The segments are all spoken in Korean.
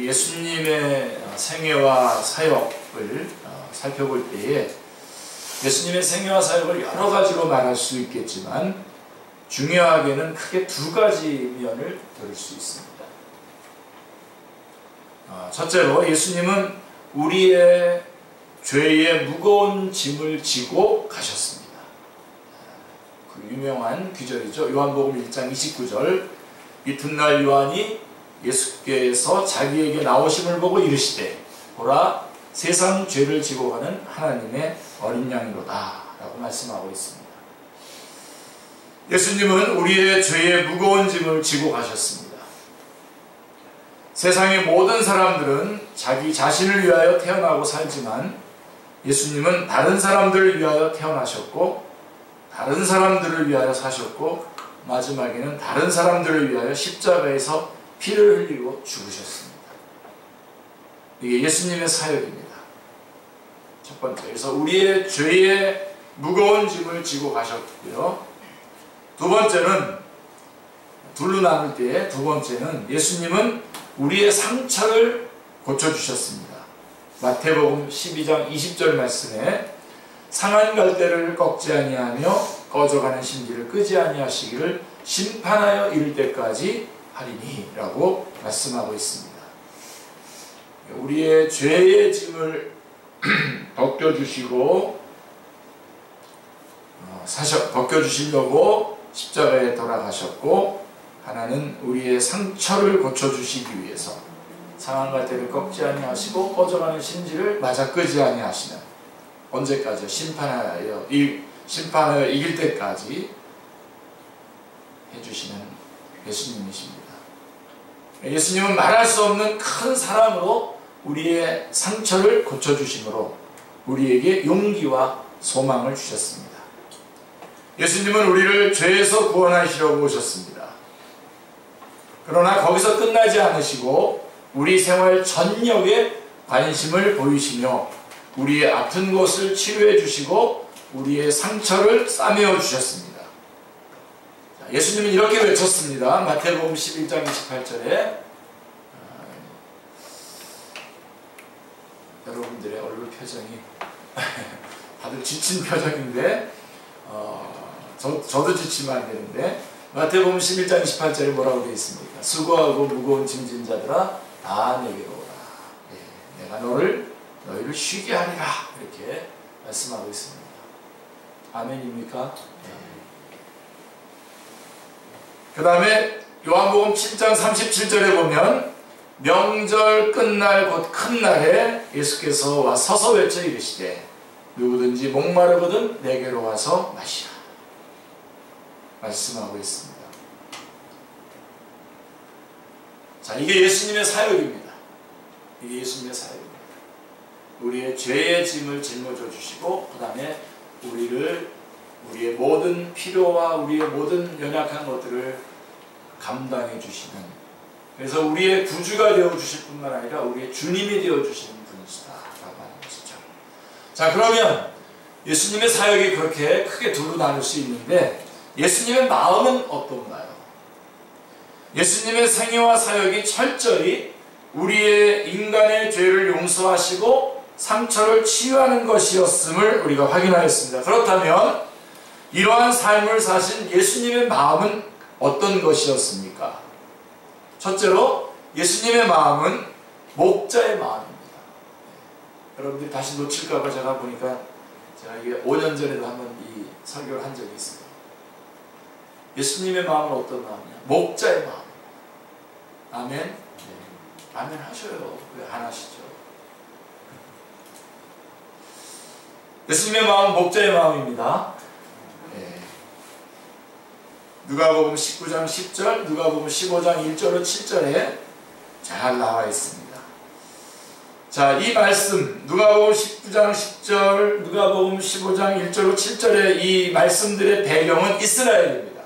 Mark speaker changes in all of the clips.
Speaker 1: 예수님의 생애와 사역을 살펴볼 때에 예수님의 생애와 사역을 여러 가지로 말할 수 있겠지만 중요하게는 크게 두 가지 면을 들을 수 있습니다. 첫째로 예수님은 우리의 죄의 무거운 짐을 지고 가셨습니다. 그 유명한 구절이죠. 요한복음 1장 29절 이튿날 요한이 예수께서 자기에게 나오심을 보고 이르시되 보라 세상 죄를 지고 가는 하나님의 어린 양이로다 라고 말씀하고 있습니다. 예수님은 우리의 죄의 무거운 짐을 지고 가셨습니다. 세상의 모든 사람들은 자기 자신을 위하여 태어나고 살지만 예수님은 다른 사람들을 위하여 태어나셨고 다른 사람들을 위하여 사셨고 마지막에는 다른 사람들을 위하여 십자가에서 피를 흘리고 죽으셨습니다. 이게 예수님의 사역입니다. 첫 번째, 그래서 우리의 죄의 무거운 짐을 지고 가셨고요. 두 번째는, 둘로 나눌 때 두 번째는 예수님은 우리의 상처를 고쳐주셨습니다. 마태복음 12장 20절 말씀에 상한 갈대를 꺾지 아니하며 꺼져가는 심지를 끄지 아니하시기를 심판하여 이를 때까지 하리니 라고 말씀하고 있습니다. 우리의 죄의 짐을 벗겨주시려고 십자가에 돌아가셨고 하나는 우리의 상처를 고쳐주시기 위해서 상한 갈대를 꺾지 아니하시고 꺼져가는 심지를 맞아 끄지 아니하시는 언제까지요? 심판하여 이길 때까지 해주시는 예수님이십니다. 예수님은 말할 수 없는 큰 사랑으로 우리의 상처를 고쳐주심으로 우리에게 용기와 소망을 주셨습니다. 예수님은 우리를 죄에서 구원하시려고 오셨습니다. 그러나 거기서 끝나지 않으시고 우리 생활 전역에 관심을 보이시며 우리의 아픈 곳을 치료해 주시고 우리의 상처를 싸매어 주셨습니다. 예수님은 이렇게 외쳤습니다. 마태복음 11장 28절에 여러분들의 얼굴 표정이 다들 지친 표정인데 저도 지치면 안 되는데 마태복음 11장 28절에 뭐라고 되어 있습니까? 수고하고 무거운 짐진 자들아 다 내게로 오라. 내가 너희를 쉬게 하리라. 이렇게 말씀하고 있습니다. 아멘입니까? 그 다음에 요한복음 7장 37절에 보면 명절 끝날 곧 큰 날에 예수께서 와 서서 외쳐 이르시되 누구든지 목마르거든 내게로 와서 마시라. 말씀하고 있습니다. 자, 이게 예수님의 사역입니다. 이게 예수님의 사역입니다. 우리의 죄의 짐을 짊어져 주시고 그 다음에 우리의 모든 필요와 우리의 모든 연약한 것들을 감당해 주시는, 그래서 우리의 구주가 되어 주실 뿐만 아니라 우리의 주님이 되어 주시는 분이시다 라고 하는 것이죠. 자, 그러면 예수님의 사역이 그렇게 크게 두루 나눌 수 있는데 예수님의 마음은 어떤가요? 예수님의 생애와 사역이 철저히 우리의 인간의 죄를 용서하시고 상처를 치유하는 것이었음을 우리가 확인하였습니다. 그렇다면 이러한 삶을 사신 예수님의 마음은 어떤 것이었습니까? 첫째로 예수님의 마음은 목자의 마음입니다. 여러분들이 다시 놓칠까봐 제가 보니까 제가 이게 5년 전에도 한번 이 설교를 한 적이 있어요. 예수님의 마음은 어떤 마음이냐? 목자의 마음. 아멘? 네. 아멘 하셔요. 왜 안 하시죠? 예수님의 마음은 목자의 마음입니다. 네. 누가복음 19장 10절, 누가복음 15장 1절로 7절에 잘 나와 있습니다. 자, 이 말씀 누가복음 19장 10절, 누가복음 15장 1절로 7절의 이 말씀들의 배경은 이스라엘입니다.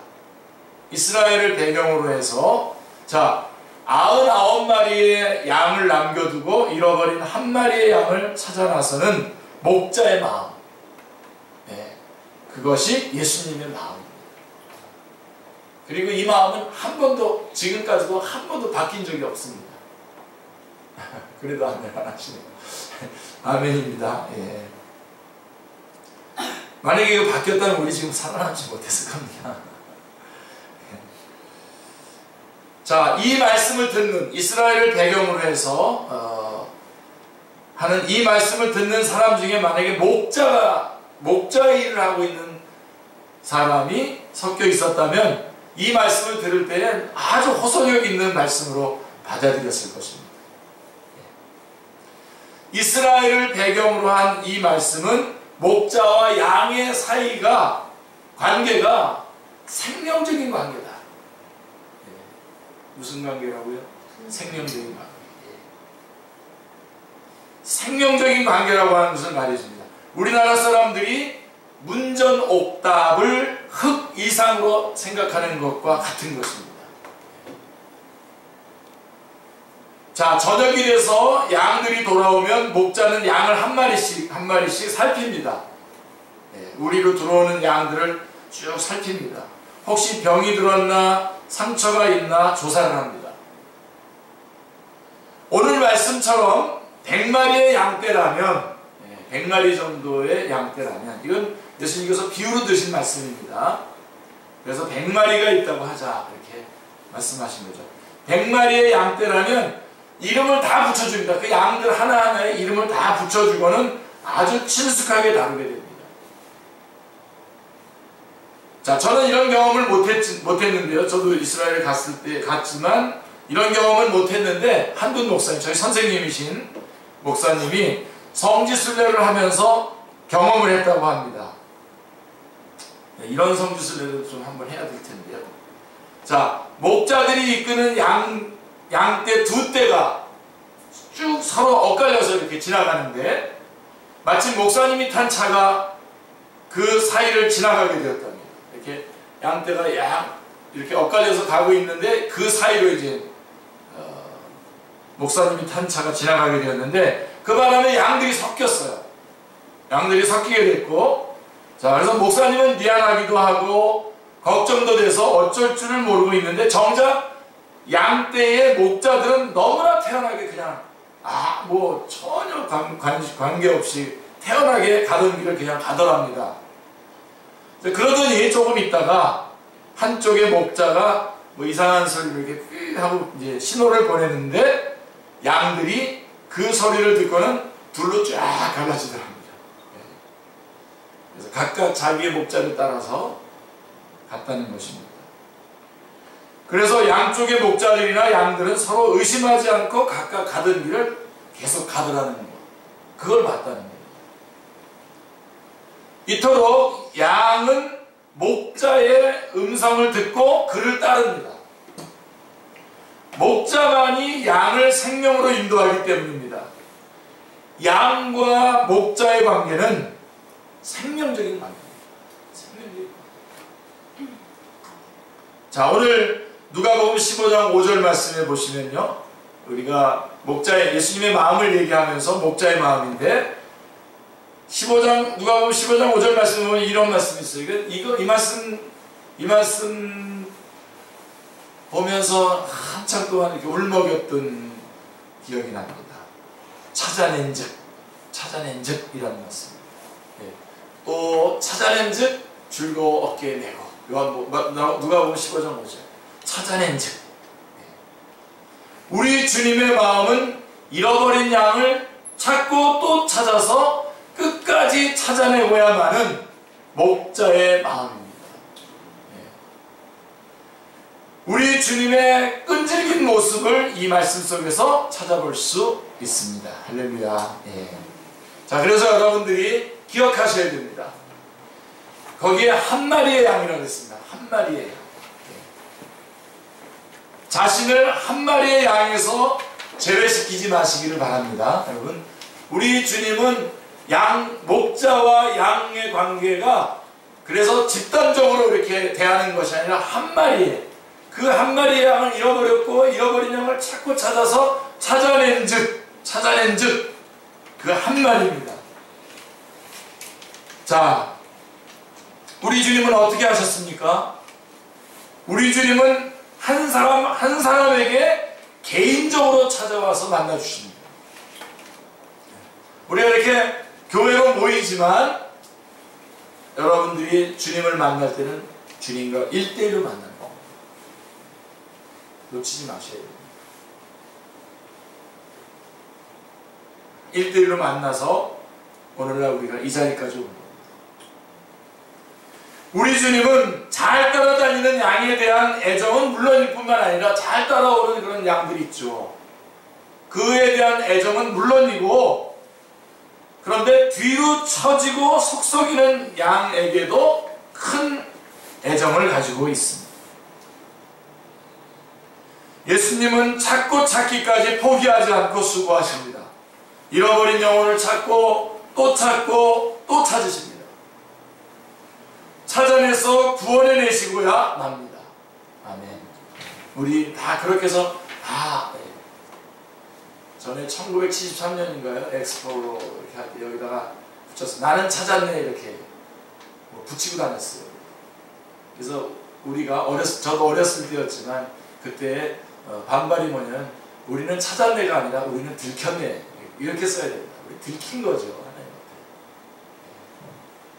Speaker 1: 이스라엘을 배경으로 해서 자 99마리의 양을 남겨두고 잃어버린 한 마리의 양을 찾아 나서는 목자의 마음, 네, 그것이 예수님의 마음입니다. 그리고 이 마음은 한 번도, 지금까지도 한 번도 바뀐 적이 없습니다. 그래도 아멘 안 하시네요. 아멘입니다. 예. 만약에 이거 바뀌었다면 우리 지금 살아남지 못했을 겁니다. 자, 이 말씀을 듣는 이스라엘을 배경으로 해서 하는 이 말씀을 듣는 사람 중에 만약에 목자의 일을 하고 있는 사람이 섞여 있었다면 이 말씀을 들을 때는 아주 호소력 있는 말씀으로 받아들였을 것입니다. 이스라엘을 배경으로 한 이 말씀은 목자와 양의 관계가 생명적인 관계다. 무슨 관계라고요? 생명적인 관계. 생명적인 관계라고 하는 것을 말해줍니다. 우리나라 사람들이 문전옥답을 흙 이상으로 생각하는 것과 같은 것입니다. 자, 저녁일에서 양들이 돌아오면 목자는 양을 한 마리씩 살핍니다. 우리로 들어오는 양들을 쭉 살핍니다. 혹시 병이 들었나 상처가 있나 조사를 합니다. 오늘 말씀처럼 100마리의 양떼라면 100마리 정도의 양떼라면 이건 예수님께서 비유로 드신 말씀입니다. 그래서 100마리가 있다고 하자 이렇게 말씀하신 거죠. 100마리의 양떼라면 이름을 다 붙여줍니다. 그 양들 하나하나에 이름을 다 붙여주고는 아주 친숙하게 다루게 됩니다. 자, 저는 이런 경험을 못했는데요. 저도 이스라엘 갔을 때 갔지만 이런 경험은 못했는데 한돈 목사님, 저희 선생님이신 목사님이 성지순례를 하면서 경험을 했다고 합니다. 이런 성지순례도 좀 한번 해야 될 텐데요. 자, 목자들이 이끄는 양떼 두 떼가 쭉 서로 엇갈려서 이렇게 지나가는데 마침 목사님이 탄 차가 그 사이를 지나가게 되었답니다. 이렇게 양떼가 이렇게 엇갈려서 가고 있는데 그 사이로 이제 목사님이 탄 차가 지나가게 되었는데 그 바람에 양들이 섞였어요. 양들이 섞이게 됐고, 자, 그래서 목사님은 미안하기도 하고 걱정도 돼서 어쩔 줄을 모르고 있는데 정작 양떼의 목자들은 너무나 태연하게 그냥 뭐 전혀 관계없이 태연하게 가던 길을 그냥 가더랍니다. 그러더니 조금 있다가 한쪽의 목자가 뭐 이상한 소리를 이렇게 하고 이제 신호를 보냈는데 양들이 그 소리를 듣고는 둘로 쫙 갈라지더랍니다. 그래서 각각 자기의 목자를 따라서 갔다는 것입니다. 그래서 양쪽의 목자들이나 양들은 서로 의심하지 않고 각각 가던 길을 계속 가더라는 것. 그걸 봤다는 겁니다. 이토록 양은 목자의 음성을 듣고 그를 따릅니다. 목자만이 양을 생명으로 인도하기 때문입니다. 양과 목자의 관계는 생명적인 관계입니다. 생명적인 관계. 자, 오늘 누가복음 15장 5절 말씀에 보시면요, 우리가 예수님의 마음을 얘기하면서 목자의 마음인데 누가복음 15장 5절 말씀에 보면 이런 말씀이 있어요. 이 말씀 보면서 한참 동안 이렇게 울먹였던 기억이 납니다. 찾아낸 즉 이라는 말씀입니다. 또 찾아낸 즉 즐거워 어깨에 메고, 누가복음 15장 5절 찾아낸 즉. 우리 주님의 마음은 잃어버린 양을 찾고 또 찾아서 끝까지 찾아내고야만은 목자의 마음입니다. 우리 주님의 끈질긴 모습을 이 말씀 속에서 찾아볼 수 있습니다. 할렐루야. 자, 그래서 여러분들이 기억하셔야 됩니다. 거기에 한 마리의 양이라고 했습니다. 한 마리의 양. 자신을 한 마리의 양에서 제외시키지 마시기를 바랍니다. 여러분, 우리 주님은 목자와 양의 관계가 그래서 집단적으로 이렇게 대하는 것이 아니라 한 마리의, 그 한 마리의 양을 잃어버렸고 잃어버린 양을 찾고 찾아서 찾아낸 즉 그 한 마리입니다. 자, 우리 주님은 어떻게 하셨습니까? 우리 주님은 한 사람에게 개인적으로 찾아와서 만나주십니다. 우리가 이렇게 교회로 모이지만 여러분들이 주님을 만날 때는 주님과 1대1로 만나는 겁니다. 놓치지 마셔야 됩니다. 1대1로 만나서 오늘날 우리가 이 자리까지 온 겁니다. 우리 주님은 잘 따라다니는 양에 대한 애정은 물론일 뿐만 아니라 잘 따라오는 그런 양들이 있죠. 그에 대한 애정은 물론이고, 그런데 뒤로 처지고 속썩이는 양에게도 큰 애정을 가지고 있습니다. 예수님은 찾고 찾기까지 포기하지 않고 수고하십니다. 잃어버린 영혼을 찾고 또 찾으십니다. 찾아내서 구원해내시고야 맙니다. 아멘. 우리 다 그렇게 해서 전에 1973년인가요? 엑스포로 이렇게 할 때 여기다가 붙였어요. 나는 찾았네 이렇게 붙이고 다녔어요. 그래서 우리가 저도 어렸을 때였지만 그때 반발이 뭐냐면 우리는 찾았네가 아니라 우리는 들켰네 이렇게 써야 됩니다. 우리 들킨 거죠. 하나님한테.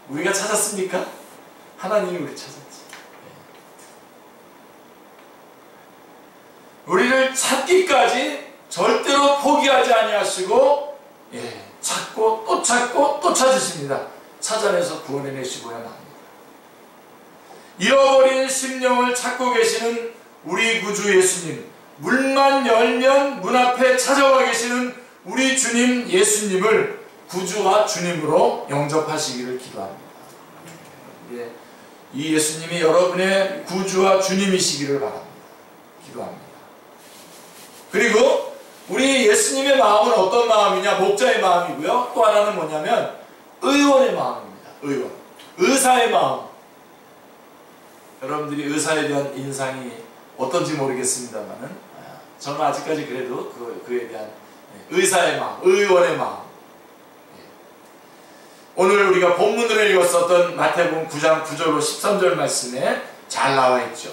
Speaker 1: 우리가 찾았습니까? 하나님이 우리 찾았지. 우리를 찾기까지 절대로 포기하지 아니하시고 찾고 또 찾으십니다. 찾아내서 구원해내시고야 합니다. 잃어버린 심령을 찾고 계시는 우리 구주 예수님, 문만 열면 문 앞에 찾아와 계시는 우리 주님 예수님을 구주와 주님으로 영접하시기를 기도합니다. 이 예수님이 여러분의 구주와 주님이시기를 바랍니다. 기도합니다. 그리고 우리 예수님의 마음은 어떤 마음이냐? 목자의 마음이고요. 또 하나는 뭐냐면 의원의 마음입니다. 의원. 의사의 마음. 여러분들이 의사에 대한 인상이 어떤지 모르겠습니다만은 저는 아직까지 그래도 그에 대한 의사의 마음, 의원의 마음. 오늘 우리가 본문으로 읽었었던 마태복음 9장 9절로 13절 말씀에 잘 나와 있죠.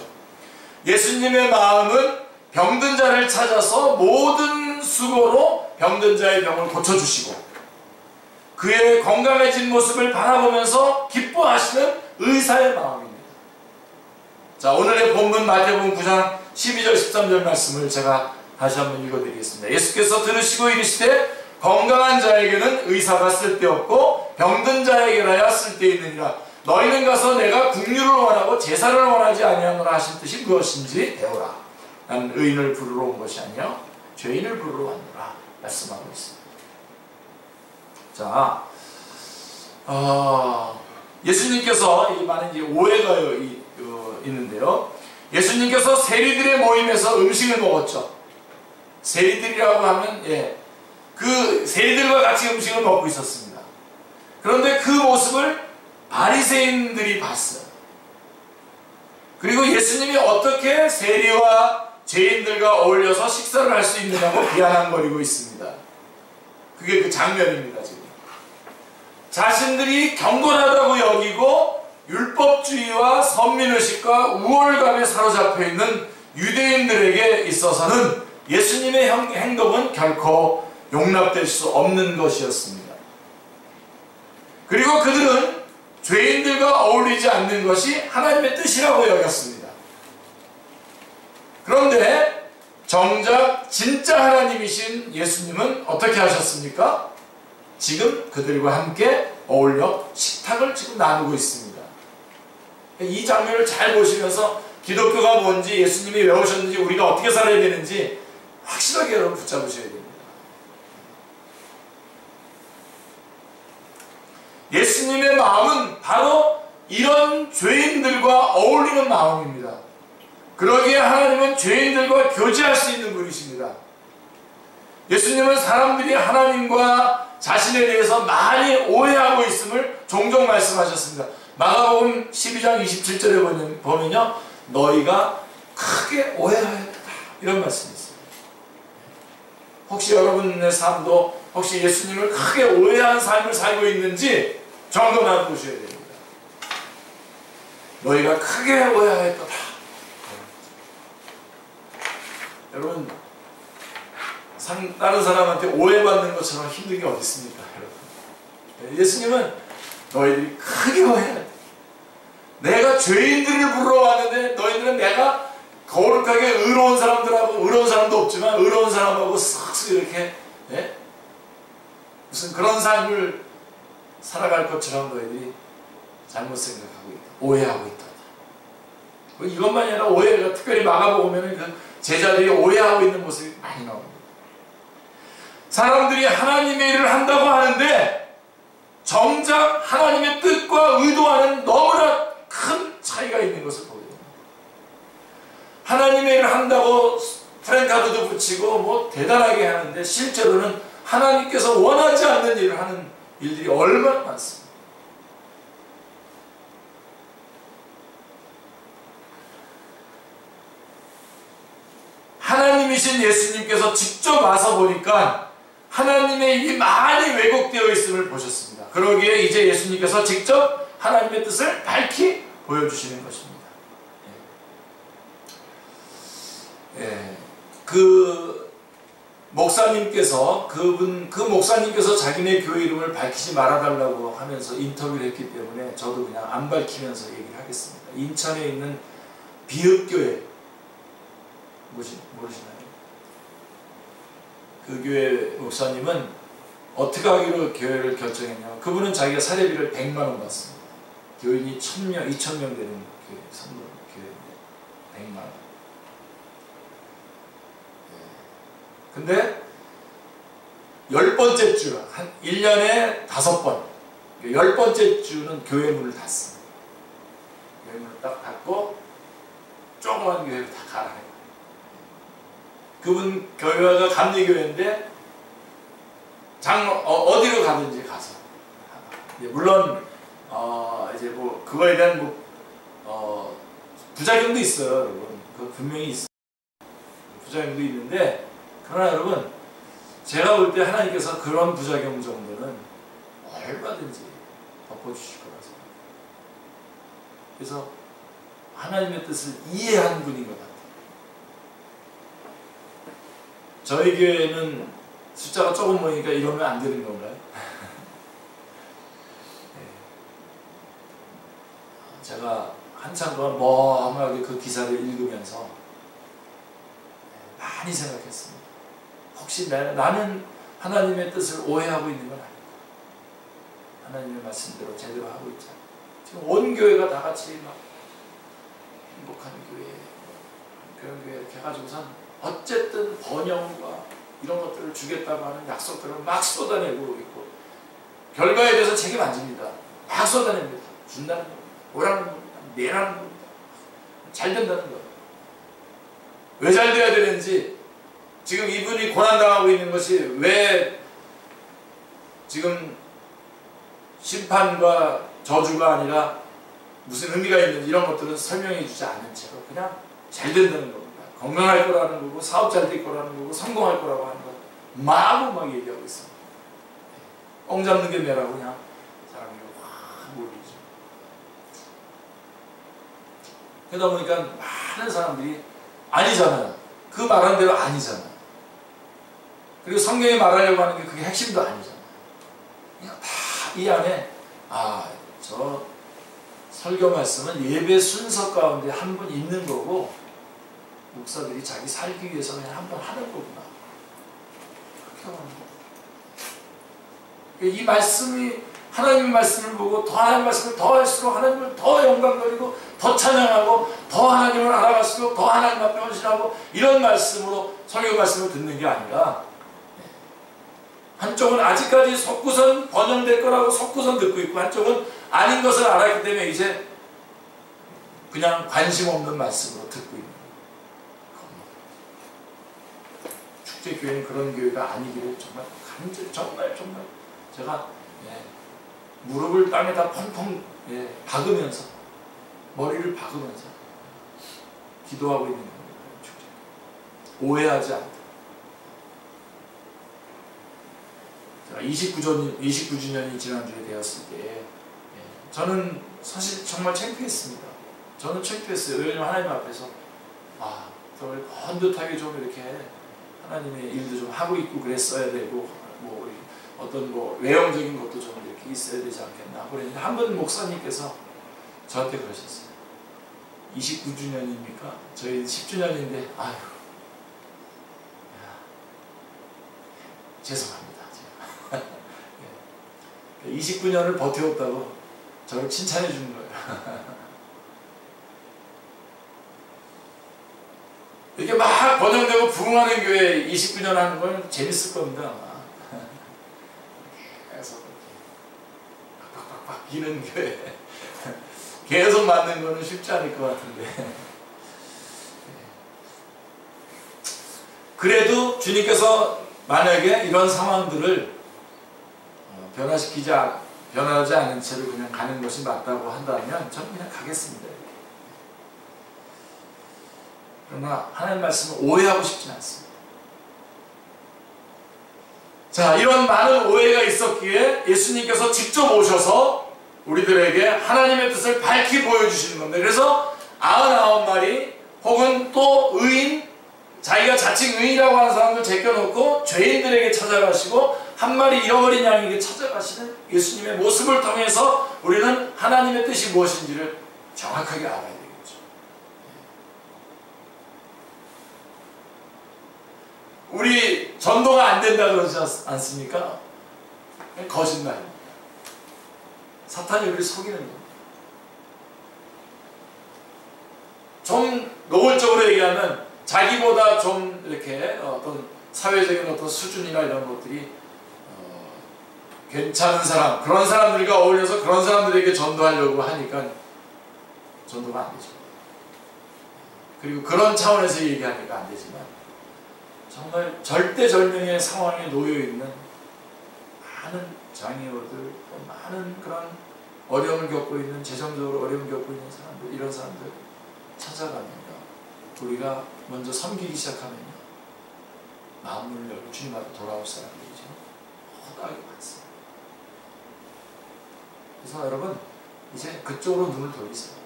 Speaker 1: 예수님의 마음은 병든 자를 찾아서 모든 수고로 병든 자의 병을 고쳐주시고 그의 건강해진 모습을 바라보면서 기뻐하시는 의사의 마음입니다. 자, 오늘의 본문 마태복음 9장 12절 13절 말씀을 제가 다시 한번 읽어드리겠습니다. 예수께서 들으시고 이르시되 건강한 자에게는 의사가 쓸데없고 병든 자에게라야 쓸데있느니라. 너희는 가서 내가 긍휼을 원하고 제사를 원하지 아니하노라 하신 뜻이 무엇인지 배우라. 나는 의인을 부르러 온 것이 아니요 죄인을 부르러 왔노라 말씀하고 있습니다. 자, 예수님께서 많은 이제 오해가 있는데요. 예수님께서 세리들의 모임에서 음식을 먹었죠. 세리들이라고 하면 그 세리들과 같이 음식을 먹고 있었습니다. 그런데 그 모습을 바리새인들이 봤어요. 그리고 예수님이 어떻게 세리와 죄인들과 어울려서 식사를 할 수 있느냐고 비아냥거리고 있습니다. 그게 그 장면입니다. 지금 자신들이 경건하다고 여기고 율법주의와 선민의식과 우월감에 사로잡혀 있는 유대인들에게 있어서는 예수님의 행동은 결코 용납될 수 없는 것이었습니다. 그리고 그들은 죄인들과 어울리지 않는 것이 하나님의 뜻이라고 여겼습니다. 그런데 정작 진짜 하나님이신 예수님은 어떻게 하셨습니까? 지금 그들과 함께 어울려 식탁을 지금 나누고 있습니다. 이 장면을 잘 보시면서 기독교가 뭔지 예수님이 왜 오셨는지 우리가 어떻게 살아야 되는지 확실하게 여러분 붙잡으셔야 됩니다. 예수님의 마음은 바로 이런 죄인들과 어울리는 마음입니다. 그러기에 하나님은 죄인들과 교제할 수 있는 분이십니다. 예수님은 사람들이 하나님과 자신에 대해서 많이 오해하고 있음을 종종 말씀하셨습니다. 마가복음 12장 27절에 보면요, 너희가 크게 오해하였다 이런 말씀이 있어요. 혹시 여러분의 삶도 혹시 예수님을 크게 오해한 삶을 살고 있는지 점검해 보셔야 됩니다. 너희가 크게 오해하였다. 여러분, 다른 사람한테 오해받는 것처럼 힘든 게 어디 있습니까, 여러분? 예수님은 너희들이 크게 오해해야 돼. 내가 죄인들을 부르러 왔는데 너희들은 내가 거룩하게 의로운 사람들하고, 의로운 사람도 없지만 의로운 사람하고 쓱쓱 이렇게 무슨 그런 삶을 살아갈 것처럼 너희들이 잘못 생각하고 있다, 오해하고 있다. 이것만이 아니라 오해가, 특별히 마가복음에는 그 제자들이 오해하고 있는 모습이 많이 나옵니다. 사람들이 하나님의 일을 한다고 하는데 정작 하나님의 뜻과 의도와는 너무나 큰 차이가 있는 것을 보게 됩니다. 하나님의 일을 한다고 프랜카드도 붙이고 뭐 대단하게 하는데 실제로는 하나님께서 원하지 않는 일을 하는 일들이 얼마나 많습니다. 하나님이신 예수님께서 직접 와서 보니까 하나님의 일이 많이 왜곡되어 있음을 보셨습니다. 그러기에 이제 예수님께서 직접 하나님의 뜻을 밝히 보여주시는 것입니다. 그 목사님께서 그 목사님께서 자기네 교회 이름을 밝히지 말아달라고 하면서 인터뷰를 했기 때문에 저도 그냥 안 밝히면서 얘기를 하겠습니다. 인천에 있는 비읍교회 모르시나요? 그 교회 목사님은 어떻게 하기로 교회를 결정했냐면, 그분은 자기가 사례비를 100만 원 받습니다. 교인이 1000명, 2000명 되는 교회인데 100만 원. 근데 10번째 주, 한 1년에 5번, 10번째 주는 교회 문을 닫습니다. 교회 문을 딱 닫고 조그만 교회를 다 가라 해요. 그분 교회가 감리교회인데 어디로 가든지 가서, 물론 이제 뭐 그거에 대한 부작용도 있어요, 여러분. 그 분명히 있어요. 부작용도 있는데, 그러나 여러분, 제가 볼 때 하나님께서 그런 부작용 정도는 얼마든지 덮어주실 거라서, 그래서 하나님의 뜻을 이해한 분인 것 같아요. 저희 교회는 숫자가 조금 모이니까 이러면 안 되는 건가요? 제가 한참 동안 멍하게 그 기사를 읽으면서 많이 생각했습니다. 혹시 나는 하나님의 뜻을 오해하고 있는 건 아닐까? 하나님의 말씀대로 제대로 하고 있잖아. 지금 온 교회가 다 같이 막 행복한 교회, 그런 교회 이렇게 해가지고선 어쨌든 번영과 이런 것들을 주겠다고 하는 약속들을 막 쏟아내고 있고, 결과에 대해서 책임 안 집니다. 막 쏟아냅니다. 준다는 겁니다. 오라는 겁니다. 내라는 겁니다. 잘 된다는 거예요. 왜 잘 돼야 되는지, 지금 이분이 고난당하고 있는 것이 왜 지금 심판과 저주가 아니라 무슨 의미가 있는지 이런 것들은 설명해 주지 않은 채로 그냥 잘 된다는 겁니다. 건강할 거라는 거고, 사업 잘 될 거라는 거고, 성공할 거라고 하는 것 마구 막 얘기하고 있습니다. 뻥 잡는 게 매라고 그냥 사람이 확 몰리죠. 그러다 보니까 많은 사람들이 아니잖아요. 그 말하는 대로 아니잖아요. 그리고 성경이 말하려고 하는 게 그게 핵심도 아니잖아요. 그냥 다 이 안에 저 설교 말씀은 예배 순서 가운데 한 번 있는 거고, 목사들이 자기 살기 위해서 그냥 한 번 하는 거구나, 그렇게 하는 거예요. 이 말씀이, 하나님의 말씀을 보고 더 하나님의 말씀을 더 할수록 하나님을 더 영광드리고 더 찬양하고 더 하나님을 알아갈수록 더 하나님 앞에 헌신하고, 이런 말씀으로 설교 말씀을 듣는 게 아니라, 한쪽은 아직까지 속구선 번영될 거라고 속구선 듣고 있고, 한쪽은 아닌 것을 알았기 때문에 이제 그냥 관심 없는 말씀으로 듣고 있는 겁니다. 축제교회는 그런 교회가 아니기를 정말 제가 무릎을 땅에다 펑펑 박으면서, 머리를 박으면서 기도하고 있는 겁니다. 축제. 오해하지 않다. 29주년이 지난주에 되었을 때 저는 사실 정말 창피했습니다. 저는 창피했어요. 왜냐하면 하나님 앞에서 저를 번듯하게 좀 이렇게 하나님의 일도 좀 하고 있고 그랬어야 되고 뭐 어떤 뭐 외형적인 것도 좀 이렇게 있어야 되지 않겠나 그랬는데 한 번 목사님께서 저한테 그러셨어요. 29주년입니까? 저희 10주년인데 아유 죄송합니다. 29년을 버텨왔다고 저를 칭찬해 주는 거예요. 이렇게 막 번영되고 부흥하는 교회 29년 하는 건 재밌을 겁니다. 아마. 계속 팍팍팍 기는 교회 계속 맞는 거는 쉽지 않을 것 같은데 그래도 주님께서 만약에 이런 상황들을 변하지 않은 채로 그냥 가는 것이 맞다고 한다면 저는 그냥 가겠습니다. 그러나 하나님 말씀을 오해하고 싶지는 않습니다. 자, 이런 많은 오해가 있었기에 예수님께서 직접 오셔서 우리들에게 하나님의 뜻을 밝히 보여주시는 겁니다. 그래서 99마리 혹은 또 의인, 자기가 자칭 의인이라고 하는 사람들 제껴놓고 죄인들에게 찾아가시고 한 마리 잃어버린 양에게 찾아가시는 예수님의 모습을 통해서 우리는 하나님의 뜻이 무엇인지를 정확하게 알아야 되겠죠. 우리 전도가 안 된다 그러지 않습니까? 거짓말입니다. 사탄이 우리를 속이는 겁니다. 좀 노골적으로 얘기하면 자기보다 좀 이렇게 어떤 사회적인 어떤 수준이나 이런 것들이 괜찮은 사람, 그런 사람들과 어울려서 그런 사람들에게 전도하려고 하니까 전도가 안 되죠. 그리고 그런 차원에서 얘기하니까 안 되지만 정말 절대절명의 상황에 놓여있는 많은 장애우들, 또 많은 그런 어려움을 겪고 있는, 재정적으로 어려움을 겪고 있는 사람들, 이런 사람들 찾아갑니다. 우리가 먼저 섬기기 시작하면요, 마음을 열고 주님 앞에 돌아올 사람들이죠. 허다하게 많습니다. 그래서 여러분, 이제 그쪽으로 눈을 돌리세요.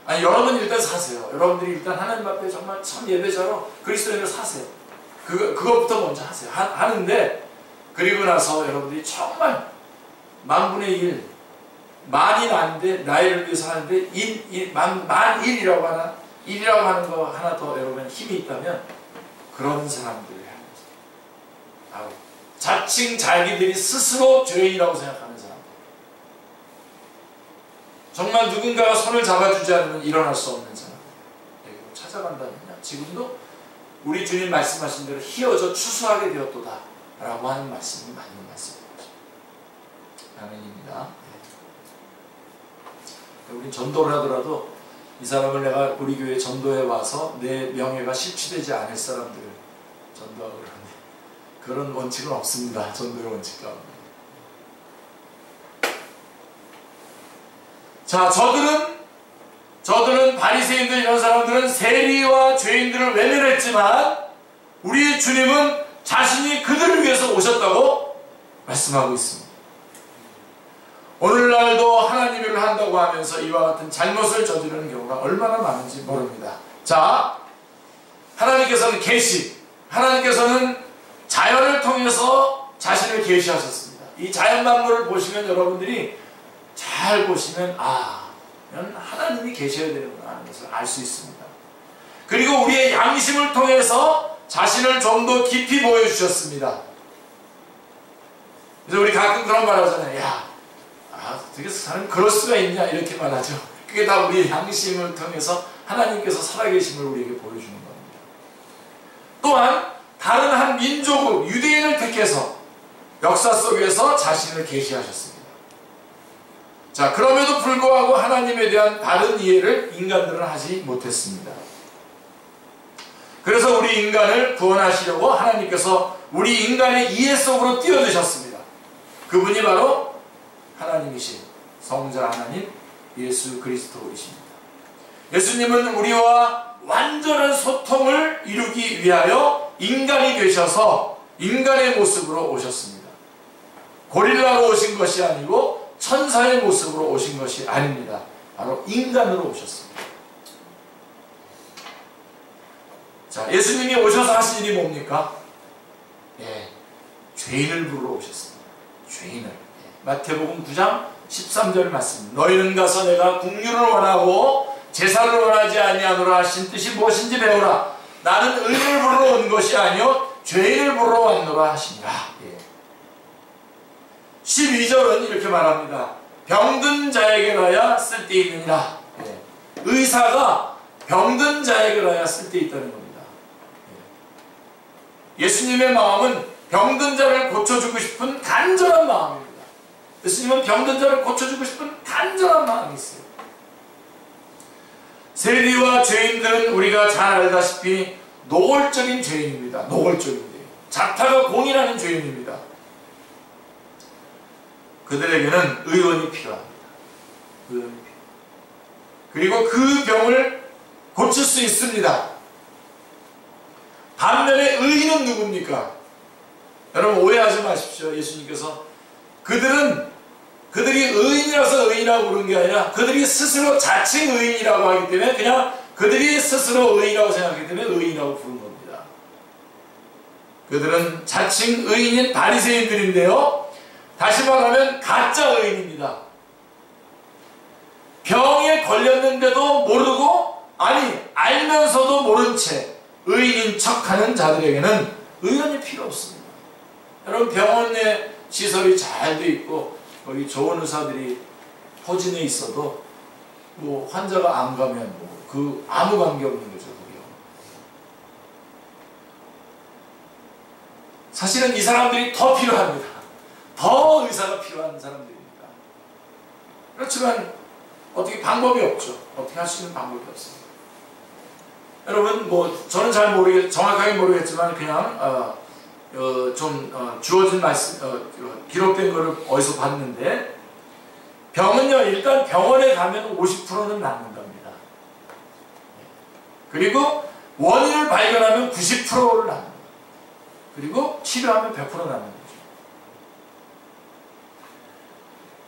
Speaker 1: 아니, 여러분 일단 사세요. 여러분들이 일단 하나님 앞에 정말 참 예배자로 그리스도인으로 사세요. 그것부터 먼저 하세요. 하는데, 그리고 나서 여러분들이 정말 만분의 1, 만이 나는데, 나이를 위해서 하는데, 만 1이라고 하나, 1이라고 하는 거 하나 더 여러분 힘이 있다면, 그런 사람들을 하는 거죠. 자칭 자기들이 스스로 죄인이라고 생각하는 사람. 정말 누군가가 손을 잡아주지 않으면 일어날 수 없는 사람. 찾아간다면요, 지금도 우리 주님 말씀하신 대로 희어져 추수하게 되었도다 라고 하는 말씀이 맞는 말씀입니다. 아멘입니다. 우리 전도를 하더라도 이 사람을 내가 우리 교회 전도에 와서 내 명예가 실추되지 않을 사람들을 전도하고 그러는데 그런 원칙은 없습니다. 전도의 원칙 가운데. 자, 저들은 바리새인들 이런 사람들은 세리와 죄인들을 외면했지만 우리 주님은 자신이 그들을 위해서 오셨다고 말씀하고 있습니다. 오늘날도 하나님 일을 한다고 하면서 이와 같은 잘못을 저지르는 경우가 얼마나 많은지 모릅니다. 자, 하나님께서는 하나님께서는 자연을 통해서 자신을 계시하셨습니다. 이 자연 만물을 보시면 여러분들이 잘 보시면 하나님이 계셔야 되는구나 하는 것을 알 수 있습니다. 그리고 우리의 양심을 통해서 자신을 좀 더 깊이 보여주셨습니다. 그래서 우리 가끔 그런 말 하잖아요. 어떻게 사람이 그럴 수가 있냐 이렇게 말하죠. 그게 다 우리의 양심을 통해서 하나님께서 살아계심을 우리에게 보여주는 겁니다. 또한 다른 한 민족을 유대인을 택해서 역사 속에서 자신을 계시하셨습니다. 자, 그럼에도 불구하고 하나님에 대한 바른 이해를 인간들은 하지 못했습니다. 그래서 우리 인간을 구원하시려고 하나님께서 우리 인간의 이해 속으로 뛰어드셨습니다. 그분이 바로 하나님이신 성자 하나님 예수 그리스도이십니다. 예수님은 우리와 완전한 소통을 이루기 위하여 인간이 되셔서 인간의 모습으로 오셨습니다. 고릴라로 오신 것이 아니고 천사의 모습으로 오신 것이 아닙니다. 바로 인간으로 오셨습니다. 자, 예수님이 오셔서 하신 일이 뭡니까? 예, 죄인을 부르러 오셨습니다. 죄인을. 예, 마태복음 9장 13절 말씀. 너희는 가서 내가 긍휼을 원하고 제사를 원하지 아니하노라 하신 뜻이 무엇인지 배우라. 나는 의인을 부르러 온 것이 아니요 죄인을 부르러 왔노라 하시니라. 예. 12절은 이렇게 말합니다. 병든 자에게 가야 쓸데있느니라. 예. 의사가 병든 자에게 가야 쓸데있다는 겁니다. 예. 예수님의 마음은 병든 자를 고쳐주고 싶은 간절한 마음입니다. 예수님은 병든 자를 고쳐주고 싶은 간절한 마음이 있어요. 세리와 죄인들은 우리가 잘 알다시피 노골적인 죄인입니다. 노골적인 죄인. 자타가 공인하는 죄인입니다. 그들에게는 의원이 필요합니다. 의원이 필요합니다. 그리고 그 병을 고칠 수 있습니다. 반면에 의인은 누굽니까? 여러분 오해하지 마십시오. 예수님께서 그들이 의인이라서 의인이라고 부른 게 아니라 그들이 스스로 자칭 의인이라고 하기 때문에 그냥 그들이 스스로 의인이라고 생각하기 때문에 의인이라고 부른 겁니다. 그들은 자칭 의인인 바리새인들인데요. 다시 말하면 가짜 의인입니다. 병에 걸렸는데도 모르고 아니 알면서도 모른 채 의인인 척하는 자들에게는 의원이 필요 없습니다. 여러분 병원에 시설이 잘 돼 있고 거기 좋은 의사들이 포진해 있어도 뭐 환자가 안 가면 뭐 그 아무 관계 없는 거죠. 그게. 사실은 이 사람들이 더 필요합니다. 더 의사가 필요한 사람들입니다. 그렇지만 어떻게 방법이 없죠. 어떻게 할 수 있는 방법이 없습니다. 여러분 뭐 저는 잘 정확하게 모르겠지만 그냥 주어진 말씀 기록된 거를 어디서 봤는데 병은요 일단 병원에 가면 50%는 낫는답니다. 그리고 원인을 발견하면 90%를 낫는다. 그리고 치료하면 100% 낫는 거죠.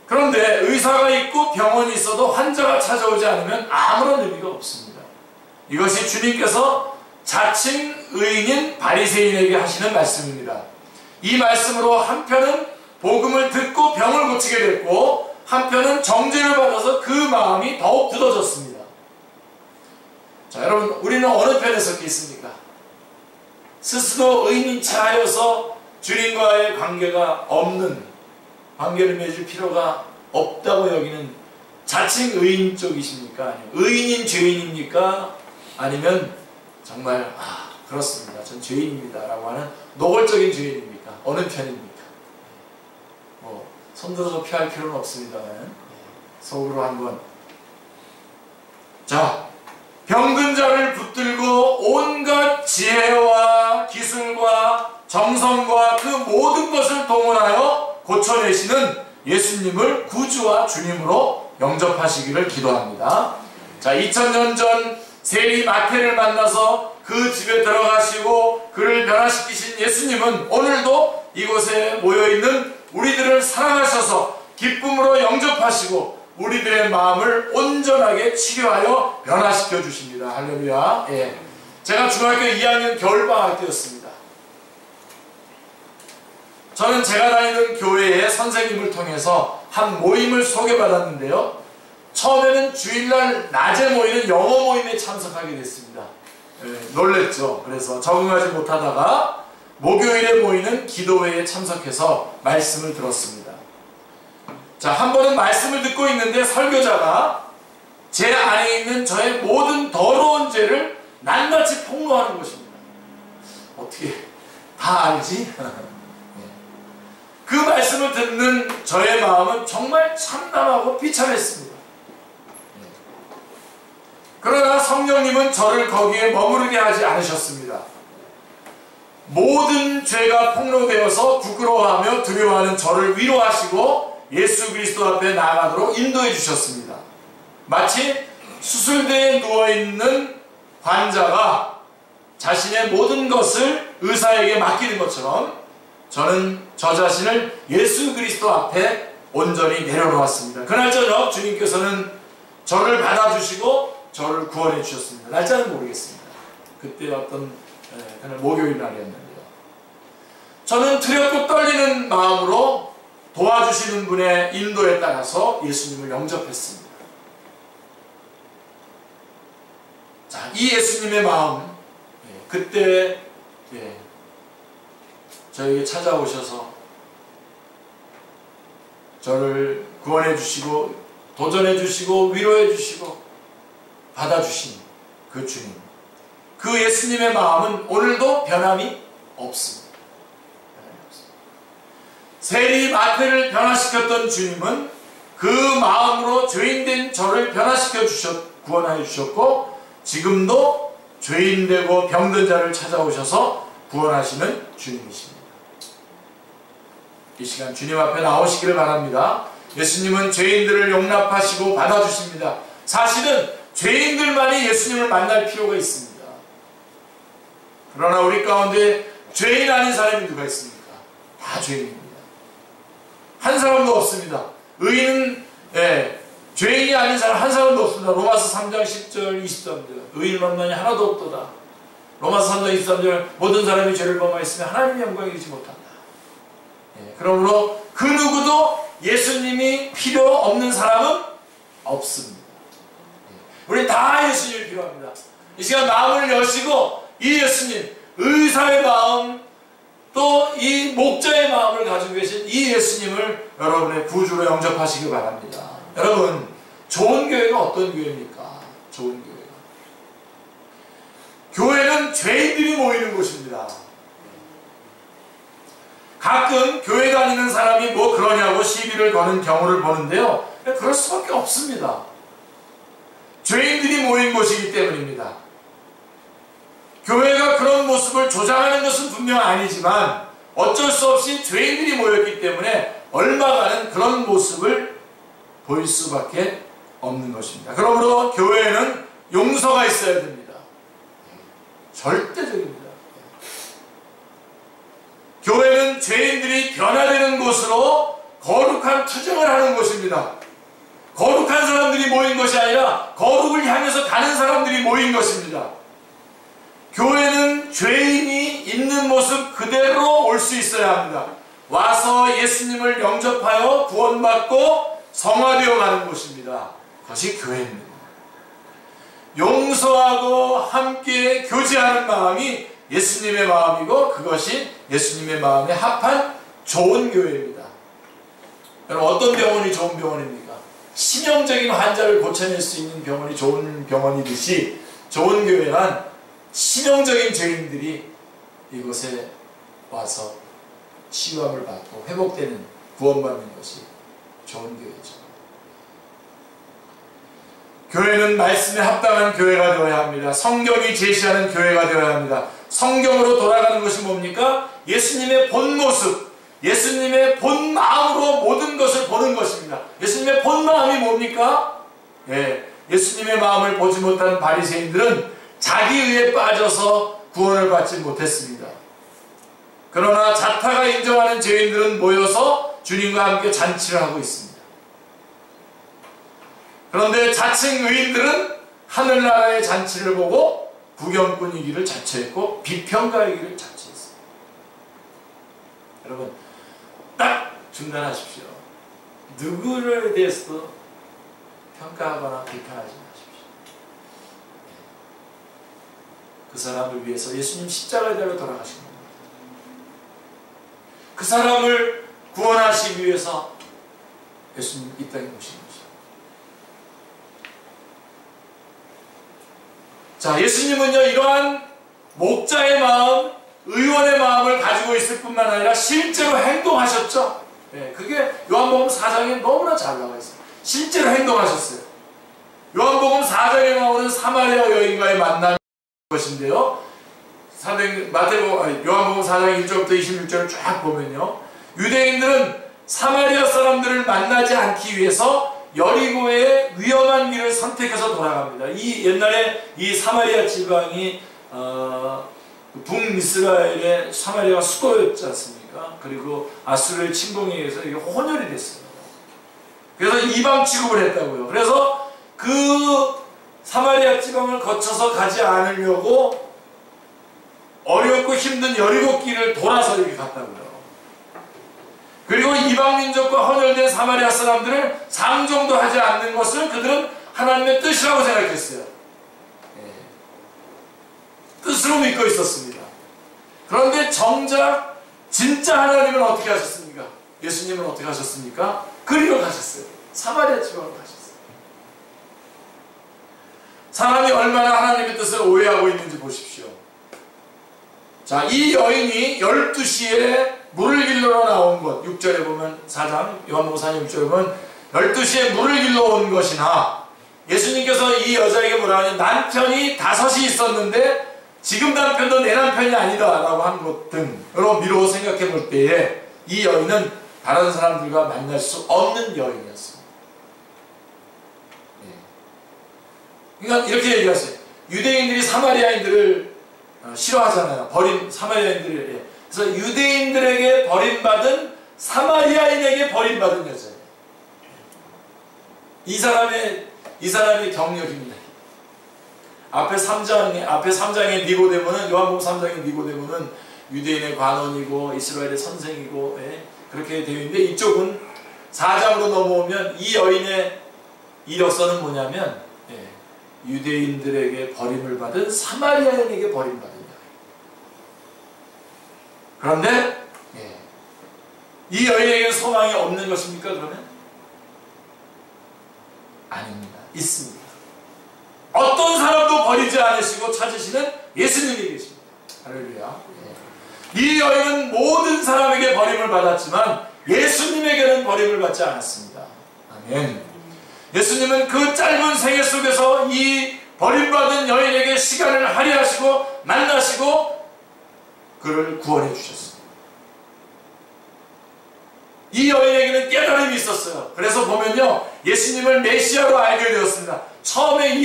Speaker 1: 그런데 의사가 있고 병원이 있어도 환자가 찾아오지 않으면 아무런 의미가 없습니다. 이것이 주님께서 자칭 의인인 바리새인에게 하시는 말씀입니다. 이 말씀으로 한편은 복음을 듣고 병을 고치게 됐고 한편은 정죄를 받아서 그 마음이 더욱 굳어졌습니다. 자, 여러분 우리는 어느 편에 섞여 있습니까? 스스로 의인인 체하여서 주님과의 관계가 없는, 관계를 맺을 필요가 없다고 여기는 자칭 의인 쪽이십니까? 아니면 의인인 죄인입니까? 아니면 정말 그렇습니다. 전 죄인입니다 라고 하는 노골적인 죄인입니까? 어느 편입니까? 뭐 손들어서 피할 필요는 없습니다만 속으로 한번 자 병든 자를 붙들고 온갖 지혜와 기술과 정성과 그 모든 것을 동원하여 고쳐내시는 예수님을 구주와 주님으로 영접하시기를 기도합니다. 자, 2000년 전 세리 마태를 만나서 그 집에 들어가시고 그를 변화시키신 예수님은 오늘도 이곳에 모여있는 우리들을 사랑하셔서 기쁨으로 영접하시고 우리들의 마음을 온전하게 치료하여 변화시켜 주십니다. 할렐루야. 예. 제가 중학교 2학년 겨울방학 때였습니다. 저는 제가 다니는 교회의 선생님을 통해서 한 모임을 소개받았는데요. 처음에는 주일날 낮에 모이는 영어 모임에 참석하게 됐습니다. 예, 놀랬죠. 그래서 적응하지 못하다가 목요일에 모이는 기도회에 참석해서 말씀을 들었습니다. 자, 한 번은 말씀을 듣고 있는데 설교자가 제 안에 있는 저의 모든 더러운 죄를 낱낱이 폭로하는 것입니다. 어떻게 다 알지? 그 말씀을 듣는 저의 마음은 정말 참담하고 비참했습니다. 그러나 성령님은 저를 거기에 머무르게 하지 않으셨습니다. 모든 죄가 폭로되어서 부끄러워하며 두려워하는 저를 위로하시고 예수 그리스도 앞에 나아가도록 인도해 주셨습니다. 마치 수술대에 누워있는 환자가 자신의 모든 것을 의사에게 맡기는 것처럼 저는 저 자신을 예수 그리스도 앞에 온전히 내려놓았습니다. 그날 저녁 주님께서는 저를 받아주시고 저를 구원해 주셨습니다. 날짜는 모르겠습니다. 그때 어떤 그날 목요일 날이었는데요. 저는 두렵고 떨리는 마음으로 도와주시는 분의 인도에 따라서 예수님을 영접했습니다. 자, 이 예수님의 마음, 그때 저에게 찾아오셔서 저를 구원해 주시고 도전해 주시고 위로해 주시고 받아주신 그 주님, 그 예수님의 마음은 오늘도 변함이 없습니다. 세리 마태를 변화시켰던 주님은 그 마음으로 죄인된 저를 변화시켜 구원하여 주셨고, 지금도 죄인되고 병든 자를 찾아오셔서 구원하시는 주님이십니다. 이 시간 주님 앞에 나오시기를 바랍니다. 예수님은 죄인들을 용납하시고 받아주십니다. 사실은 죄인들만이 예수님을 만날 필요가 있습니다. 그러나 우리 가운데 죄인 아닌 사람이 누가 있습니까? 다 죄인입니다. 한 사람도 없습니다. 의인은 죄인이 아닌 사람 한 사람도 없습니다. 로마서 3장 10절 23절 의인 만만히 하나도 없도다. 로마서 3장 23절 모든 사람이 죄를 범하였으면 하나님의 영광에 이르지 못한다. 그러므로 그 누구도 예수님이 필요 없는 사람은 없습니다. 우리 다 예수님이 필요합니다. 이 시간 마음을 여시고 이 예수님, 의사의 마음, 또 이 목자의 마음을 가지고 계신 이 예수님을 여러분의 구주로 영접하시기 바랍니다. 여러분, 좋은 교회가 어떤 교회입니까? 좋은 교회가, 교회는 죄인들이 모이는 곳입니다. 가끔 교회 다니는 사람이 뭐 그러냐고 시비를 거는 경우를 보는데요, 그럴 수밖에 없습니다. 죄인들이 모인 곳이기 때문입니다. 교회가 그런 모습을 조장하는 것은 분명 아니지만 어쩔 수 없이 죄인들이 모였기 때문에 얼마간은 그런 모습을 보일 수밖에 없는 것입니다. 그러므로 교회에는 용서가 있어야 됩니다. 절대적입니다. 교회는 죄인들이 변화되는 곳으로 거룩한 투쟁을 하는 곳입니다. 거룩한 사람들이 모인 것이 아니라 거룩을 향해서 가는 사람들이 모인 것입니다. 교회는 죄인이 있는 모습 그대로 올 수 있어야 합니다. 와서 예수님을 영접하여 구원받고 성화되어 가는 곳입니다. 그것이 교회입니다. 용서하고 함께 교제하는 마음이 예수님의 마음이고 그것이 예수님의 마음에 합한 좋은 교회입니다. 여러분, 어떤 병원이 좋은 병원입니까? 치명적인 환자를 고쳐낼 수 있는 병원이 좋은 병원이듯이 좋은 교회란 치명적인 죄인들이 이곳에 와서 치유함을 받고 회복되는, 구원받는 것이 좋은 교회죠. 교회는 말씀에 합당한 교회가 되어야 합니다. 성경이 제시하는 교회가 되어야 합니다. 성경으로 돌아가는 것이 뭡니까? 예수님의 본 모습, 예수님의 본 마음으로 모든 것을 보는 것입니다. 예수님의 본 마음이 뭡니까? 예수님의 마음을 보지 못한 바리새인들은 자기 의에 빠져서 구원을 받지 못했습니다. 그러나 자타가 인정하는 죄인들은 모여서 주님과 함께 잔치를 하고 있습니다. 그런데 자칭 의인들은 하늘나라의 잔치를 보고 구경꾼이기를 자처했고 비평가이기를 자처했습니다. 여러분, 딱 중단하십시오. 누구를 대해서도 평가하거나 비판하지 마십시오. 그 사람을 위해서 예수님 십자가에 달려 돌아가신 겁니다. 그 사람을 구원하시기 위해서 예수님 이 땅에 오신 것입니다. 자, 예수님은요, 이러한 목자의 마음, 의원의 마음을 가지고 있을 뿐만 아니라 실제로 행동하셨죠. 그게 요한복음 4장에 너무나 잘 나와 있어요. 실제로 행동하셨어요. 요한복음 4장에 나오는 사마리아 여인과의 만남이 것인데요, 요한복음 4장 1절부터 26절을 쫙 보면요, 유대인들은 사마리아 사람들을 만나지 않기 위해서 여리고의 위험한 길을 선택해서 돌아갑니다. 이 옛날에 이 사마리아 지방이 북이스라엘의 사마리아가 수도였지 않습니까? 그리고 아수르의 침공에 의해서 이게 혼혈이 됐어요. 그래서 이방 취급을 했다고요. 그래서 그 사마리아 지방을 거쳐서 가지 않으려고 어렵고 힘든 여리고 길을 돌아서 이렇게 갔다고요. 그리고 이방민족과 혼혈된 사마리아 사람들을 상종도 하지 않는 것을 그들은 하나님의 뜻이라고 생각했어요. 뜻으로 믿고 있었습니다. 그런데 정작 진짜 하나님은 어떻게 하셨습니까? 예수님은 어떻게 하셨습니까? 그리로 가셨어요. 사마리아 지방으로 가셨어요. 사람이 얼마나 하나님의 뜻을 오해하고 있는지 보십시오. 자, 이 여인이 12시에 물을 길러 나온 것, 6절에 보면 4장 요한복음 4장 6절에 보면 12시에 물을 길러 온 것이나, 예수님께서 이 여자에게 뭐라 하냐면 남편이 5이 있었는데 지금 남편도 내 남편이 아니다 라고 한 것 등으로 미루어 생각해 볼 때에 이 여인은 다른 사람들과 만날 수 없는 여인이었습니다. 그러니까 이렇게 얘기하세요. 유대인들이 사마리아인들을 싫어하잖아요. 버린 사마리아인들을. 그래서 유대인들에게 버림받은 사마리아인에게 버림받은 여자예요. 이 사람의 경력입니다. 앞에 3장의 니고데모는, 요한복음 3장의 니고데모는 유대인의 관원이고 이스라엘의 선생이고, 그렇게 되어 있는데, 이쪽은 4장으로 넘어오면 이 여인의 이력서는 뭐냐면 유대인들에게 버림을 받은 사마리아인에게 버림받은 여인. 그런데 이 여인에게는 소망이 없는 것입니까? 그러면? 아닙니다. 있습니다. 어떤 사람도 버리지 않으시고 찾으시는 예수님이 계십니다. 할렐루야. 이 여인은 모든 사람에게 버림을 받았지만 예수님에게는 버림을 받지 않았습니다. 아멘. 예수님은 그 짧은 생애 속에서 이 버림받은 여인에게 시간을 할애하시고 만나시고 그를 구원해 주셨습니다. 이 여인에게는 깨달음이 있었어요. 그래서 보면요, 예수님을 메시아로 알게 되었습니다. 처음에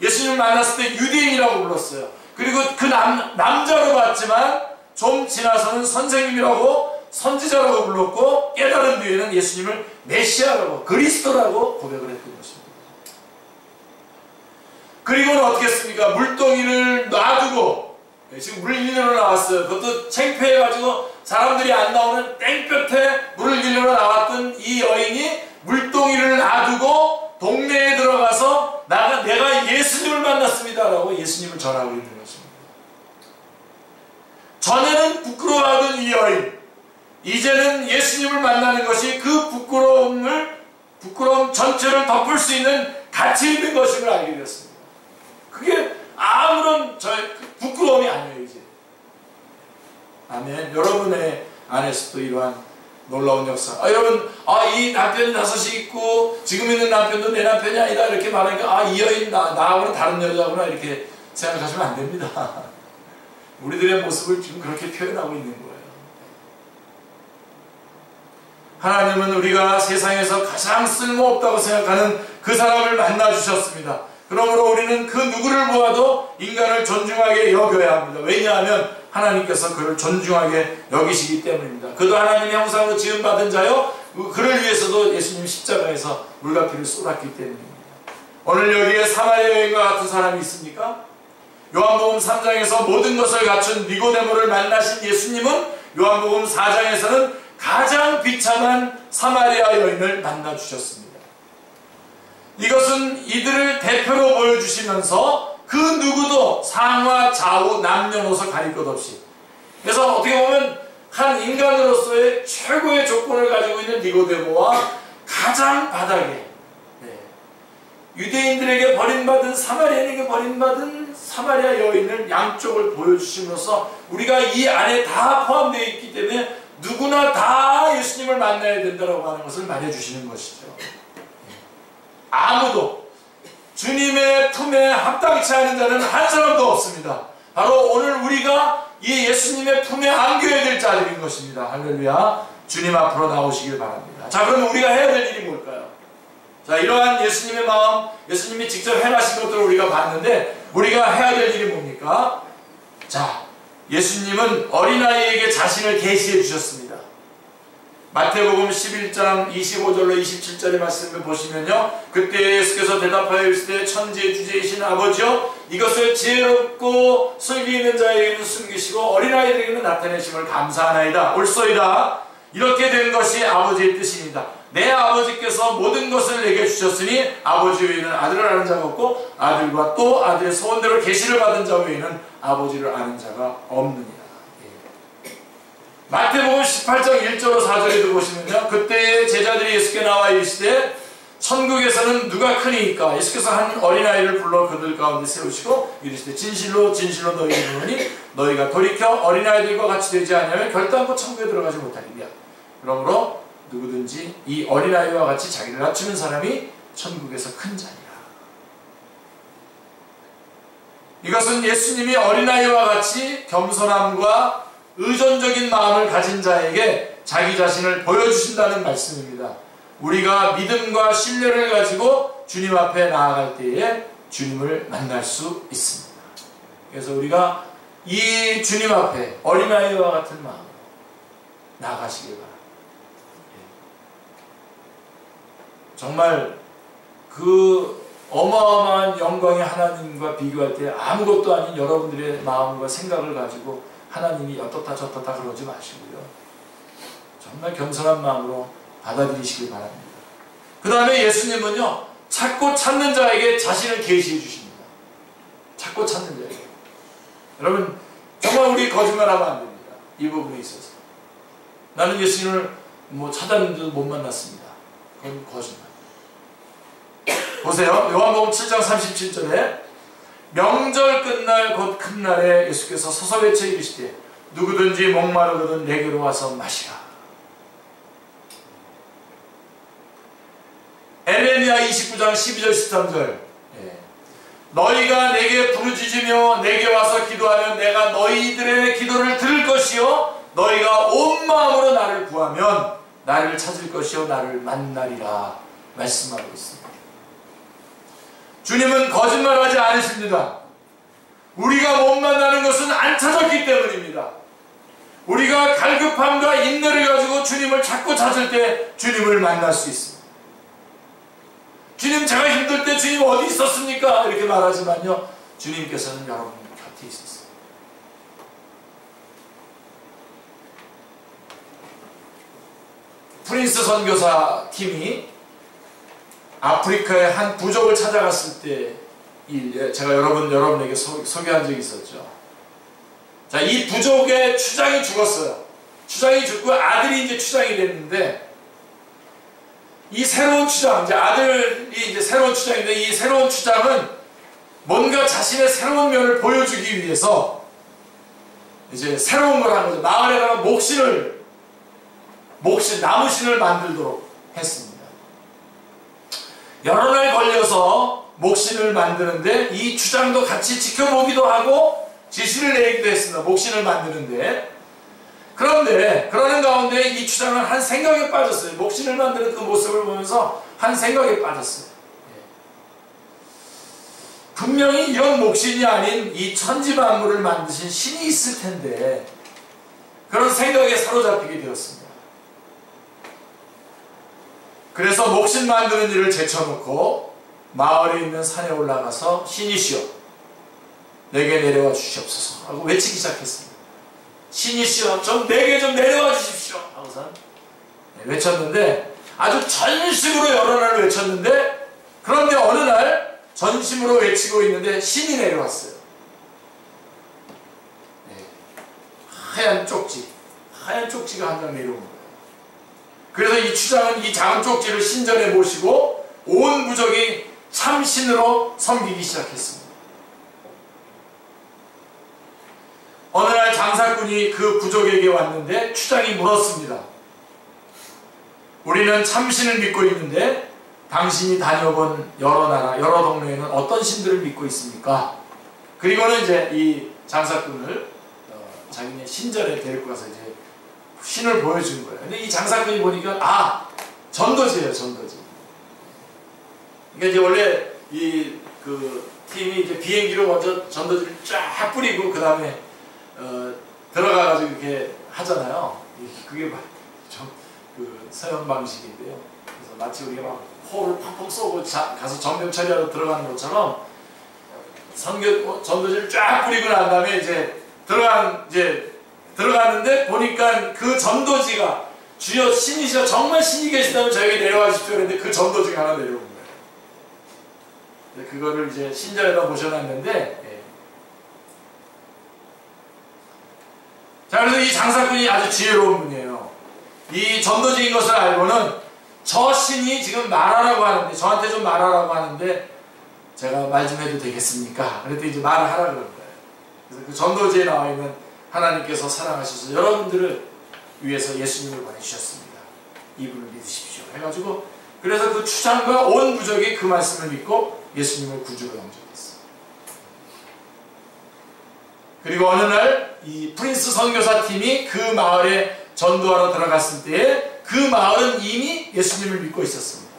Speaker 1: 예수님을 만났을 때 유대인이라고 불렀어요. 그리고 그 남자로 봤지만 좀 지나서는 선생님이라고, 선지자라고 불렀고, 깨달은 뒤에는 예수님을 메시아라고, 그리스도라고 고백을 했던 것입니다. 그리고는 어떻게 했습니까? 물동이를 놔두고, 지금 물 길러 나왔어요. 그것도 창피해가지고 사람들이 안 나오는 땡볕에 물을 길러 나왔던 이 여인이 물동이를 놔두고 동네에 들어가서 내가 예수님을 만났습니다 라고 예수님을 전하고 있는 것입니다. 전에는 부끄러워하던 이 여인, 이제는 예수님을 만나는 것이 그 부끄러움 전체를 덮을 수 있는 가치 있는 것임을 알게 되었습니다. 그게 아무런 부끄러움이 아니에요, 이제. 아멘. 여러분의 안에서도 이러한 놀라운 역사. 여러분, 이 남편이 5이 있고, 지금 있는 남편도 내 남편이 아니다. 이렇게 말하니까, 이 여인 나하고는 다른 여자구나. 이렇게 생각하시면 안 됩니다. 우리들의 모습을 지금 그렇게 표현하고 있는 거예요. 하나님은 우리가 세상에서 가장 쓸모없다고 생각하는 그 사람을 만나주셨습니다. 그러므로 우리는 그 누구를 보아도 인간을 존중하게 여겨야 합니다. 왜냐하면 하나님께서 그를 존중하게 여기시기 때문입니다. 그도 하나님의 형상으로 지음받은 자요, 그를 위해서도 예수님 십자가에서 물과 피를 쏟았기 때문입니다. 오늘 여기에 사마리아 여인과 같은 사람이 있습니까? 요한복음 3장에서 모든 것을 갖춘 니고데모를 만나신 예수님은 요한복음 4장에서는 가장 비참한 사마리아 여인을 만나주셨습니다. 이것은 이들을 대표로 보여주시면서 그 누구도 상하 좌우 남녀노소 가릴 것 없이, 그래서 어떻게 보면 한 인간으로서의 최고의 조건을 가지고 있는 니고데모와 가장 바닥에 유대인들에게 버림받은 사마리아인에게 버림받은 사마리아 여인을 양쪽을 보여주심으로써 우리가 이 안에 다 포함되어 있기 때문에 누구나 다 예수님을 만나야 된다고 하는 것을 말해주시는 것이죠. 아무도 주님의 품에 합당치 않은 자는 한 사람도 없습니다. 바로 오늘 우리가 이 예수님의 품에 안겨야 될 자들인 것입니다. 할렐루야. 주님 앞으로 나오시길 바랍니다. 자, 그러면 우리가 해야 될 일이 뭘까요? 자, 이러한 예수님의 마음, 예수님이 직접 행하신 것들을 우리가 봤는데 우리가 해야 될 일이 뭡니까? 자, 예수님은 어린아이에게 자신을 계시해 주셨습니다. 마태복음 11장 25절로 27절의 말씀을 보시면요, 그때 예수께서 대답하여 이르시되 천지의 주제이신 아버지여, 이것을 지혜롭고 슬기 있는 자에게는 숨기시고 어린아이들에게는 나타내심을 감사하나이다. 옳소이다. 이렇게 된 것이 아버지의 뜻입니다. 내 아버지께서 모든 것을 내게 주셨으니 아버지 외에는 아들을 아는 자가 없고 아들과 또 아들의 소원대로 계시를 받은 자 외에는 아버지를 아는 자가 없느니라. 마태복음 18장 1절로 4절에도 보시면요, 그때 제자들이 예수께 나와 이르시되 천국에서는 누가 크니까? 예수께서 한 어린아이를 불러 그들 가운데 세우시고 이르시되 진실로 진실로 너희에게 이르노니 너희가 돌이켜 어린아이들과 같이 되지 아니하면 결단코 천국에 들어가지 못하리라. 그러므로 누구든지 이 어린아이와 같이 자기를 낮추는 사람이 천국에서 큰 자니라. 이것은 예수님이 어린아이와 같이 겸손함과 의존적인 마음을 가진 자에게 자기 자신을 보여주신다는 말씀입니다. 우리가 믿음과 신뢰를 가지고 주님 앞에 나아갈 때에 주님을 만날 수 있습니다. 그래서 우리가 이 주님 앞에 어린아이와 같은 마음으로 나아가시길 바랍니다. 정말 그 어마어마한 영광의 하나님과 비교할 때 아무것도 아닌 여러분들의 마음과 생각을 가지고 하나님이 어떻다 저떻다 그러지 마시고요, 정말 겸손한 마음으로 받아들이시길 바랍니다. 그 다음에 예수님은요, 찾고 찾는 자에게 자신을 계시해 주십니다. 찾고 찾는 자에게. 여러분, 정말 우리 거짓말하면 안 됩니다. 이 부분에 있어서. 나는 예수님을 찾았는데도 못 만났습니다. 그건 거짓말. 보세요. 요한복음 7장 37절에 명절 끝날 곧 큰 날에 예수께서 서서 외쳐 이르시되 누구든지 목마르거든 내게로 와서 마시라. 에레미야 29장 12절 13절 너희가 내게 부르짖으며 내게 와서 기도하면 내가 너희들의 기도를 들을 것이요 너희가 온 마음으로 나를 구하면 나를 찾을 것이요 나를 만나리라 말씀하고 있습니다. 주님은 거짓말하지 않으십니다. 우리가 못 만나는 것은 안 찾았기 때문입니다. 우리가 갈급함과 인내를 가지고 주님을 찾고 찾을 때 주님을 만날 수 있습니다. 주님, 제가 힘들 때 주님 어디 있었습니까? 이렇게 말하지만요, 주님께서는 여러분 곁에 있었어요. 프린스 선교사 팀이 아프리카의 한 부족을 찾아갔을 때 제가 여러분에게 소개한 적이 있었죠. 자, 이 부족의 추장이 죽었어요. 추장이 죽고 아들이 이제 추장이 됐는데, 이 새로운 추장, 이제 아들이 이제 새로운 추장인데, 이 새로운 추장은 뭔가 자신의 새로운 면을 보여주기 위해서 이제 새로운 걸 하는 거죠. 마을에다가 나무신을 만들도록 했습니다. 여러 날 걸려서 목신을 만드는데 이 추장도 같이 지켜보기도 하고 지시를 내기도 했습니다. 목신을 만드는데. 그런데 그러는 가운데 이 추장은 한 생각에 빠졌어요. 목신을 만드는 그 모습을 보면서 한 생각에 빠졌어요. 분명히 이런 목신이 아닌 이 천지 만물을 만드신 신이 있을 텐데 그런 생각에 사로잡히게 되었습니다. 그래서 목신 만드는 일을 제쳐놓고 마을에 있는 산에 올라가서 신이시여 내게 내려와 주시옵소서 하고 외치기 시작했습니다. 신이시여 내게 좀 내려와 주십시오 하고서 외쳤는데, 아주 전심으로 여러 날 외쳤는데, 그런데 어느 날 전심으로 외치고 있는데 신이 내려왔어요. 하얀 쪽지가 한 장 내려온 거예요. 그래서 이 추장은 이 작은 쪽지를 신전에 모시고 온 부족이 참신으로 섬기기 시작했습니다. 어느 날 장사꾼이 그 부족에게 왔는데 추장이 물었습니다. 우리는 참신을 믿고 있는데 당신이 다녀본 여러 나라, 여러 동네에는 어떤 신들을 믿고 있습니까? 그리고는 이제 이 장사꾼을 자기네 신전에 데리고 가서 이제 신을 보여준 거예요. 근데 이 장사꾼이 보니까 전도지예요, 전도지. 그러니까 이제 원래 그 팀이 이제 비행기로 먼저 전도지를 쫙 뿌리고 그 다음에 들어가가지고 이렇게 하잖아요. 그게 좀 그 서형 방식인데요. 그래서 마치 우리가 막 호를 팍팍 쏘고 가서 전병 처리하러 들어가는 것처럼 전도지를 쫙 뿌리고 난 다음에 이제 들어가는데 보니까 그 전도지가 주여 신이시여 정말 신이 계시다면 저에게 내려와 주십시오 그랬는데 그 전도지가 하나 내려온 거예요. 그거를 이제 신전에다 모셔놨는데 자, 그래서 이 장사꾼이 아주 지혜로운 분이에요. 이 전도지인 것을 알고는 저 신이 지금 말하라고 하는데 저한테 좀 말하라고 하는데 제가 말 좀 해도 되겠습니까? 그랬더니 이제 말을 하라고 그런 거예요. 그래서 그 전도지에 나와 있는 하나님께서 사랑하셔서 여러분들을 위해서 예수님을 보내주셨습니다. 이분을 믿으십시오. 해가지고 그래서 그 추장과 온 부족이 그 말씀을 믿고 예수님을 구주로 영접했어요. 그리고 어느 날 이 프린스 선교사 팀이 그 마을에 전도하러 들어갔을 때에 그 마을은 이미 예수님을 믿고 있었습니다.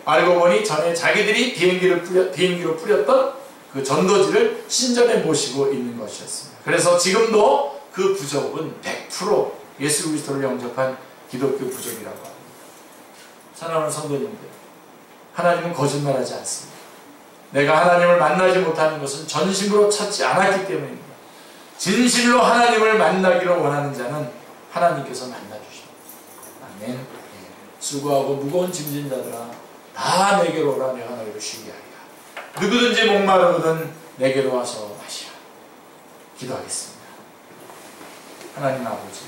Speaker 1: 알고 보니 전에 자기들이 비행기로 뿌렸던 그 전도지를 신전에 모시고 있는 것이었습니다. 그래서 지금도 그 부족은 100% 예수 그리스도를 영접한 기독교 부족이라고 합니다. 사랑하는 성도님들, 하나님은 거짓말하지 않습니다. 내가 하나님을 만나지 못하는 것은 전심으로 찾지 않았기 때문입니다. 진실로 하나님을 만나기를 원하는 자는 하나님께서 만나주십니다. 아멘. 수고하고 무거운 짐진 자들아 다 내게로 오라 내가 너희를 쉬게 하리라. 누구든지 목마르거든 내게로 와서 마시라. 기도하겠습니다. 하나님 아버지,